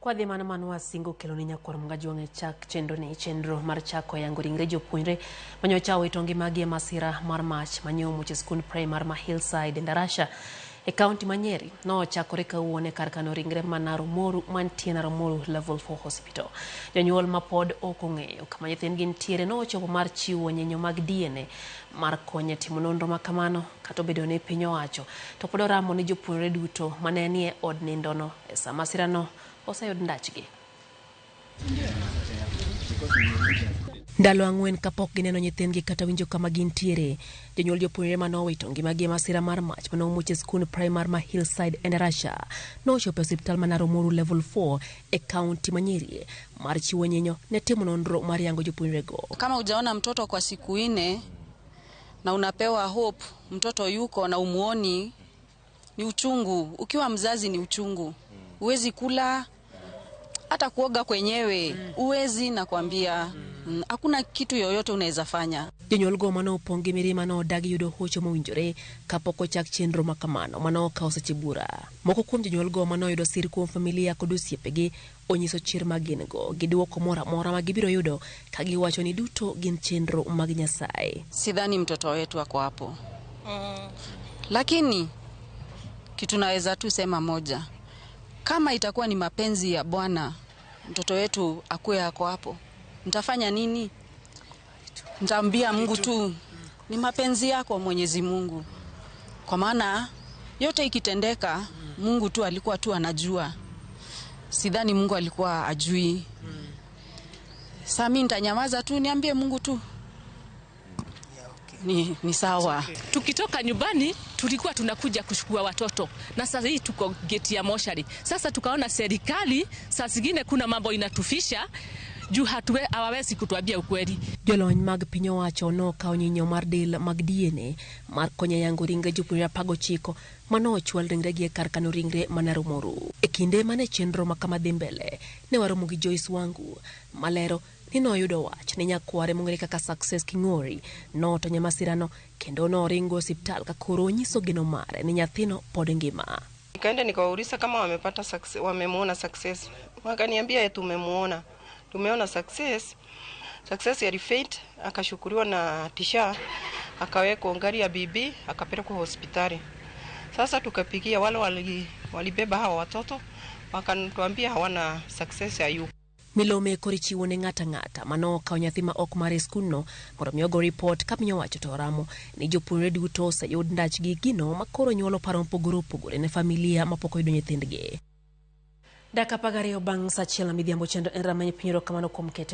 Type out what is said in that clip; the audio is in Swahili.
Kwa dhi mano wasingo kelo ni nyakwar mga juange chak chendro mar chako yango ringre jopuonjre manyocha owito ngimagi e masira mar mach manyo muche skul primar ma Hillside Ndarasha e kaunti ma Nyeri no chakore kawuono kar kano ringre Narumoru mantie Narumoru Level 4 Hospital. Jonyuol ma pod ok ong'eyo kama nyithindgi nitiere no chopo mar chiwo nyenyo mag DNA mar konyo timo nonro ma kamano kata obedo ni piny owacho to pod oramo ni jopuonjre duto mane nie od nindono e sama masirano oseyud ndachgi. Ndalo ang'wen kapok gineno nyithindgi kata winjo kama gintiere, jonyuol jopuonjre manowito ngimagi e masira mar mach manomuoche skul primar ma Hillside Ndarasha nochopo e osiptal ma Narumoru Level 4 e kaunti ma Nyeri mar chiwo nyenyo ne timo nonro mar yango jopuonjrego. Kama hujaona mtoto kwa siku 4 na unapewa hope mtoto yuko na umuoni, ni uchungu. Ukiwa mzazi ni uchungu. Uwezi kula hata kuoga kwenyewe, uwezi na kuambia hakuna kitu yoyote unaweza fanya. Jonyuol go mano pongi mirima no dagi yudo hocho mowinjore kapok ochak chenro makamano mano okawo seche bura. Moko kuom jonyuol go mano yudo sir kuom familia kod osiepegi onyiso chir ma gin go giduoko mora ma gibiro yudo ka giwacho ni duto gin chenro mag Nyasaye. Sidhani mtoto wetu ako hapo. Lakini kitu naweza tu sema moja. Kama itakuwa ni mapenzi ya Bwana mtoto wetu akuwe yako hapo, nitafanya nini? Nitaambia Mungu tu ni mapenzi yako Mwenyezi Mungu. Kwa maana yote ikitendeka Mungu tu alikuwa tu anajua. Sidhani Mungu alikuwa ajui. Sasa mimi nitanyamaza tu niambie Mungu tu. Ni sawa. Tukitoka nyumbani tulikuwa tunakuja kuchukua watoto na sasa hii tuko geti ya moshari. Sasa tukaona serikali saa zingine kuna mambo inatufisha juu hawawezi kutuambia ukweli. Jolony mag piny owacho no kawo nyinyo mar del mag DNA mar konyo yango ringre jopuonjre pago chiko mano ochwal ringregi e kar kano ringre ma Narumoru. E kinde mane chenro makama dhi mbele ne waromo gi Joyce Wangu malero ni noyudo wach ni nyakware mong'ere kaka Success King'ori notonyo masirano kendo noringo osiptal ka koro nyiso geno mare ni nyathino pod ngima. Nikaenda nikawauliza kama wamepata success, wamemuona Success. Wakaniambia tumemuona. Tumeona Success ya Rifate akashukuriwa na Tisha akawekwa ngari ya bibi akapelekwa hospitali. Sasa tukapigia wale walibeba hawa watoto wakatuambia hawana Success ya yu. Milome korichiwo ne ng'ata mano kawo nyathi ma ok mare skunno mondo mi ogo report ka piny owacho to oramo ni jopuonjre duto oseyud ndachgi gino makoro nyuolo paro mopogore ne familia mapok oyudo nyithindgi. Dakika 12 bang' saa 1 midhiambo chendo en rameny pinyro kamano kuom kete